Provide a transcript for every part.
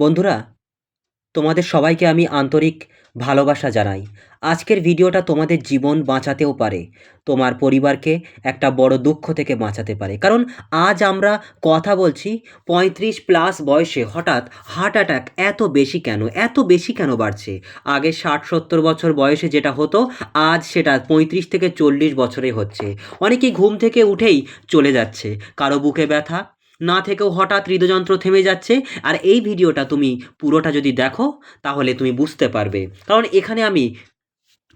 বন্ধুরা, তোমাদের সবাইকে আমি আন্তরিক ভালোবাসা জানাই। আজকের ভিডিওটা তোমাদের জীবন বাঁচাতেও পারে, তোমার পরিবারকে একটা বড় দুঃখ থেকে বাঁচাতে পারে। কারণ আজ আমরা কথা বলছি 35+ বয়সে হঠাৎ হার্ট অ্যাটাক এত বেশি কেন বাড়ছে? আগে 60-70 বছর বয়সে যেটা হতো, আজ সেটা 35 থেকে 40 বছরে হচ্ছে। অনেকেই ঘুম থেকে উঠেই চলে যাচ্ছে, কারো বুকে ব্যথা, না থেকেও হঠাৎ হৃদযন্ত্র থেমে যাচ্ছে। আর এই ভিডিওটা তুমি পুরোটা যদি দেখো তাহলে তুমি বুঝতে পারবে। কারণ এখানে আমি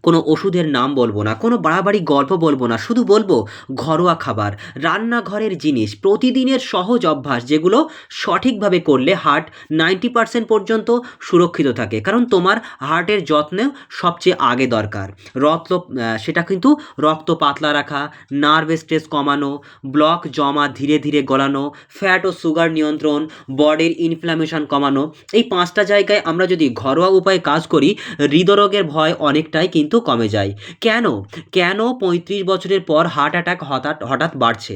কোনো ওষুধের নাম বলবো না, কোনো বাড়াবাড়ি গল্প বলবো না, শুধু বলবো ঘরোয়া খাবার, রান্নাঘরের জিনিস, প্রতিদিনের সহজ অভ্যাস যেগুলো সঠিকভাবে করলে হার্ট 90% পর্যন্ত সুরক্ষিত থাকে। কারণ তোমার হার্টের যত্নেও সবচেয়ে আগে দরকার সেটা কিন্তু রক্ত পাতলা রাখা, নার্ভ স্ট্রেস কমানো, ব্লক জমা ধীরে ধীরে গলানো, ফ্যাট ও সুগার নিয়ন্ত্রণ, বডির ইনফ্ল্যামেশন কমানো। এই 5টা জায়গায় আমরা যদি ঘরোয়া উপায়ে কাজ করি, হৃদরোগের ভয় অনেকটাই কিন্তু কমে যায়। কেন কেন 35 বছরের পর হার্ট অ্যাটাক হঠাৎ হঠাৎ বাড়ছে?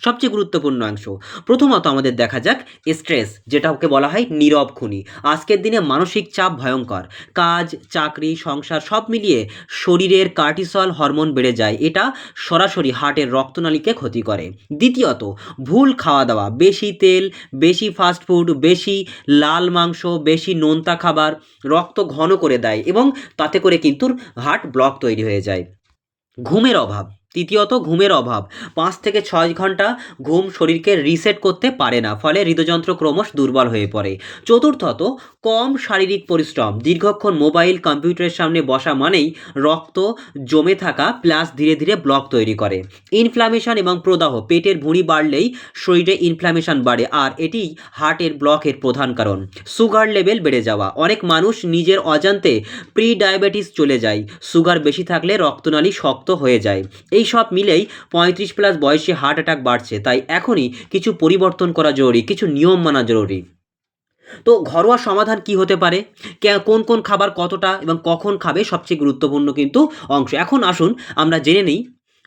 সবচেয়ে গুরুত্বপূর্ণ অংশ, প্রথমত আমাদের দেখা যাক স্ট্রেস, যেটা ওকে বলা হয় নীরব খুনি। আজকের দিনে মানসিক চাপ ভয়ঙ্কর। কাজ, চাকরি, সংসার সব মিলিয়ে শরীরের কার্টিসল হরমোন বেড়ে যায়, এটা সরাসরি হার্টের রক্তনালীকে ক্ষতি করে। দ্বিতীয়ত, ভুল খাওয়া দাওয়া, বেশি তেল, বেশি ফাস্টফুড, বেশি লাল মাংস, বেশি নোনতা খাবার রক্ত ঘন করে দেয় এবং তাতে করে কিন্তু হার্ট ব্লক তৈরি হয়ে যায়। ঘুমের অভাব, তৃতীয়ত ঘুমের অভাব, 5 থেকে 6 ঘন্টা ঘুম শরীরকে রিসেট করতে পারে না, ফলে হৃদযন্ত্র ক্রমশ দুর্বল হয়ে পড়ে। চতুর্থত, কম শারীরিক পরিশ্রম, দীর্ঘক্ষণ মোবাইল কম্পিউটারের সামনে বসা মানেই রক্ত জমে থাকা প্লাস ধীরে ধীরে ব্লক তৈরি করে। ইনফ্ল্যামেশন এবং প্রদাহ, পেটের ভুঁড়ি বাড়লেই শরীরে ইনফ্ল্যামেশন বাড়ে, আর এটি হার্টের ব্লকের প্রধান কারণ। সুগার লেভেল বেড়ে যাওয়া, অনেক মানুষ নিজের অজান্তে প্রি ডায়াবেটিস চলে যায়। সুগার বেশি থাকলে রক্তনালী শক্ত হয়ে যায়। এই সব মিলেই 35+ বয়সে হার্ট অ্যাটাক বাড়ছে। তাই এখনই কিছু পরিবর্তন করা জরুরি, কিছু নিয়ম মানা জরুরি। তো ঘরোয়া সমাধান কি হতে পারে? কোন কোন খাবার কতটা এবং কখন খাবে, সবচেয়ে গুরুত্বপূর্ণ কিন্তু অংশ। এখন আসুন আমরা জেনে নিই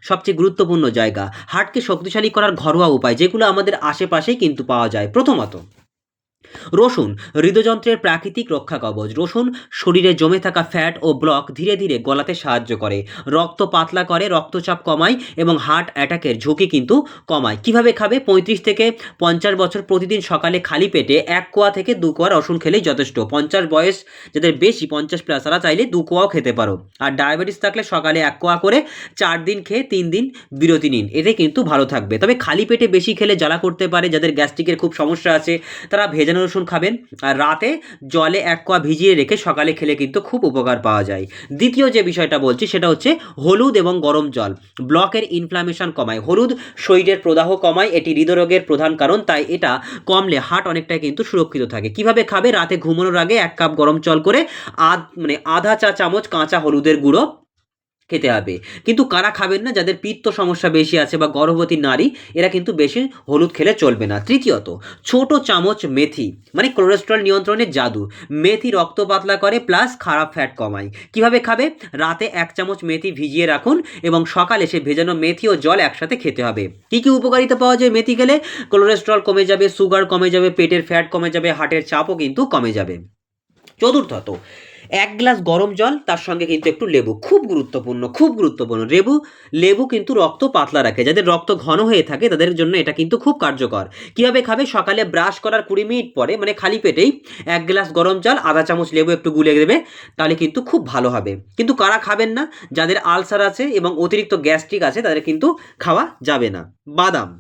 সবচেয়ে গুরুত্বপূর্ণ জায়গা, হার্টকে শক্তিশালী করার ঘরোয়া উপায়, যেগুলো আমাদের আশেপাশেই কিন্তু পাওয়া যায়। প্রথমত, রসুন, হৃদযন্ত্রের প্রাকৃতিক রক্ষা কবচ। রসুন শরীরে জমে থাকা ফ্যাট ও ব্লক ধীরে ধীরে গলাতে সাহায্য করে, রক্ত পাতলা করে, রক্তচাপ কমায় এবং হার্ট অ্যাটাকের ঝুঁকি কিন্তু কমায়। কিভাবে খাবে? 35 থেকে 50 বছর প্রতিদিন সকালে খালি পেটে 1 কোয়া থেকে 2 কোয়া রসুন খেলেই যথেষ্ট। 50 বয়স যাদের বেশি, 50+ তারা চাইলে 2 কোয়াও খেতে পারো। আর ডায়াবেটিস থাকলে সকালে 1 কোয়া করে 4 দিন খেয়ে 3 দিন বিরতি নিন, এতে কিন্তু ভালো থাকবে। তবে খালি পেটে বেশি খেলে জ্বালা করতে পারে, যাদের গ্যাস্ট্রিকের খুব সমস্যা আছে তারা ভেজানো রসুন খাবেন। আর রাতে জলে 1 কোয়া ভিজিয়ে রেখে সকালে খেলে কিন্তু খুব উপকার পাওয়া যায়। দ্বিতীয় যে বিষয়টা বলছি সেটা হচ্ছে হলুদ এবং গরম জল, ব্লকের ইনফ্ল্যামেশন কমায়। হলুদ শরীরের প্রদাহ কমায়, এটি হৃদরোগের প্রধান কারণ, তাই এটা কমলে হার্ট অনেকটাই কিন্তু সুরক্ষিত থাকে। কিভাবে খাবে? রাতে ঘুমানোর আগে 1 কাপ গরম জল করে আধা চা চামচ কাঁচা হলুদের গুঁড়ো খেতে হবে। কিন্তু কারা খাবেন না? যাদের পিত্ত সমস্যা বেশি আছে বা গর্ভবতী নারী, এরা কিন্তু বেশি হলুদ খেলে চলবে না। তৃতীয়ত, ছোট চামচ মেথি, মানে কোলেস্টেরল নিয়ন্ত্রণের জাদু। মেথি রক্ত পাতলা করে প্লাস খারাপ ফ্যাট কমায়। কিভাবে খাবে? রাতে 1 চামচ মেথি ভিজিয়ে রাখুন এবং সকালে সে ভেজানো মেথি ও জল একসাথে খেতে হবে। কি কি উপকারিতা পাওয়া যায় মেথি খেলে? কোলেস্টেরল কমে যাবে, সুগার কমে যাবে, পেটের ফ্যাট কমে যাবে, হার্টের চাপও কিন্তু কমে যাবে। চতুর্থত, 1 গ্লাস গরম জল, তার সঙ্গে কিন্তু একটু লেবু, খুব গুরুত্বপূর্ণ, খুব গুরুত্বপূর্ণ। লেবু কিন্তু রক্ত পাতলা রাখে, যাদের রক্ত ঘন হয়ে থাকে তাদের জন্য এটা কিন্তু খুব কার্যকর। কিভাবে খাবে? সকালে ব্রাশ করার 20 মিনিট পরে, মানে খালি পেটেই 1 গ্লাস গরম জল, আধা চামচ লেবু একটু গুলে দেবে, তাহলে কিন্তু খুব ভালো হবে। কিন্তু কারা খাবেন না? যাদের আলসার আছে এবং অতিরিক্ত গ্যাস্ট্রিক আছে তাদের কিন্তু খাওয়া যাবে না। বাদাম,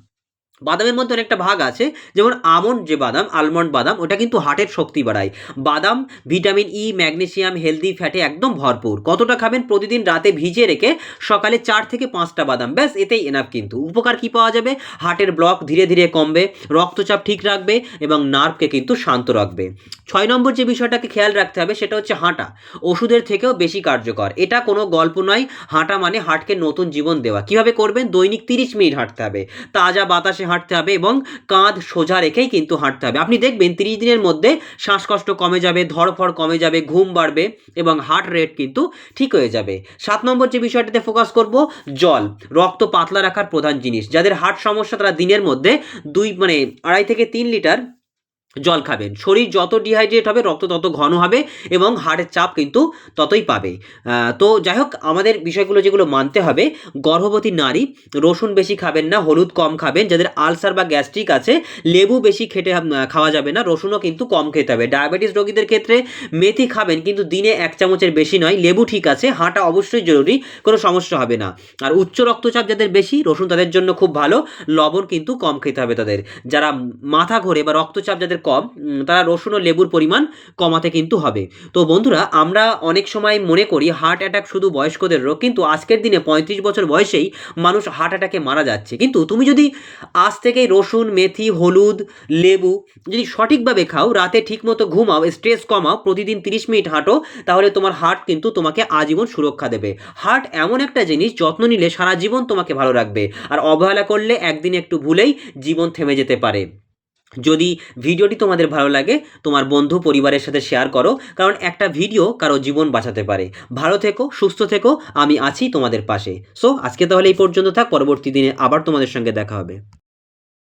বাদামের মধ্যে অনেকটা ভাগ আছে, যেমন আমন্ড, যে বাদাম, আলমন্ড বাদাম, ওটা কিন্তু হার্টের শক্তি বাড়ায়। বাদাম ভিটামিন ই, ম্যাগনেসিয়াম, হেলদি ফ্যাটে একদম ভরপুর। কতটা খাবেন? প্রতিদিন রাতে ভিজিয়ে রেখে সকালে 4 থেকে 5টা বাদাম, ব্যাস এতেই এনাফ। কিন্তু উপকার কি পাওয়া যাবে? হার্টের ব্লক ধীরে ধীরে কমবে, রক্তচাপ ঠিক রাখবে এবং নার্ভকে কিন্তু শান্ত রাখবে। 6 নম্বর যে বিষয়টাকে খেয়াল রাখতে হবে সেটা হচ্ছে হাঁটা, ওষুধের থেকেও বেশি কার্যকর। এটা কোনো গল্প নয়, হাঁটা মানে হার্টকে নতুন জীবন দেওয়া। কিভাবে করবেন? দৈনিক 30 মিনিট হাঁটতে হবে, তাজা বাতাসে হাঁটতে হবে এবং কাঁধ সোজা রেখেই কিন্তু হাঁটতে হবে। আপনি দেখবেন 30 দিনের মধ্যে শ্বাসকষ্ট কমে যাবে, ধড়ফড় কমে যাবে, ঘুম বাড়বে এবং হার্ট রেট কিন্তু ঠিক হয়ে যাবে। 7 নম্বর যে বিষয়টাতে ফোকাস করব, জল, রক্ত পাতলা রাখার প্রধান জিনিস। যাদের হার্ট সমস্যা তারা দিনের মধ্যে 2 2.5 থেকে 3 লিটার জল খাবেন। শরীর যত ডিহাইড্রেট হবে রক্ত তত ঘন হবে এবং হার্টের চাপ কিন্তু ততই পাবে। তো যাই হোক আমাদের বিষয়গুলো যেগুলো মানতে হবে, গর্ভবতী নারী রসুন বেশি খাবেন না, হলুদ কম খাবেন। যাদের আলসার বা গ্যাস্ট্রিক আছে লেবু বেশি খাওয়া যাবে না, রসুনও কিন্তু কম খেতে হবে। ডায়াবেটিস রোগীদের ক্ষেত্রে মেথি খাবেন কিন্তু দিনে ১ চামচের বেশি নয়। লেবু ঠিক আছে, হাঁটা অবশ্যই জরুরি, কোনো সমস্যা হবে না। আর উচ্চ রক্তচাপ যাদের বেশি, রসুন তাদের জন্য খুব ভালো। লবণ কিন্তু কম খেতে হবে তাদের। যারা মাথা ঘোরে বা রক্তচাপ যাদের কম, তারা রসুন ও লেবুর পরিমাণ কমাতে কিন্তু হবে। তো বন্ধুরা, আমরা অনেক সময় মনে করি হার্ট অ্যাটাক শুধু বয়স্কদের রোগ, কিন্তু আজকের দিনে ৩৫ বছর বয়সেই মানুষ হার্ট অ্যাটাকে মারা যাচ্ছে। কিন্তু তুমি যদি আজ থেকেই রসুন, মেথি, হলুদ, লেবু যদি সঠিকভাবে খাও, রাতে ঠিকমতো ঘুমাও, স্ট্রেস কমাও, প্রতিদিন ৩০ মিনিট হাঁটো, তাহলে তোমার হার্ট কিন্তু তোমাকে আজীবন সুরক্ষা দেবে। হার্ট এমন একটা জিনিস, যত্ন নিলে সারা জীবন তোমাকে ভালো রাখবে, আর অবহেলা করলে একদিন একটু ভুলেই জীবন থেমে যেতে পারে। যদি ভিডিওটি তোমাদের ভালো লাগে, তোমার বন্ধু পরিবারের সাথে শেয়ার করো, কারণ একটা ভিডিও কারো জীবন বাঁচাতে পারে। ভালো থেকো, সুস্থ থেকো, আমি আছি তোমাদের পাশে। সো আজকে তাহলে এই পর্যন্ত থাক, পরবর্তী দিনে আবার তোমাদের সঙ্গে দেখা হবে।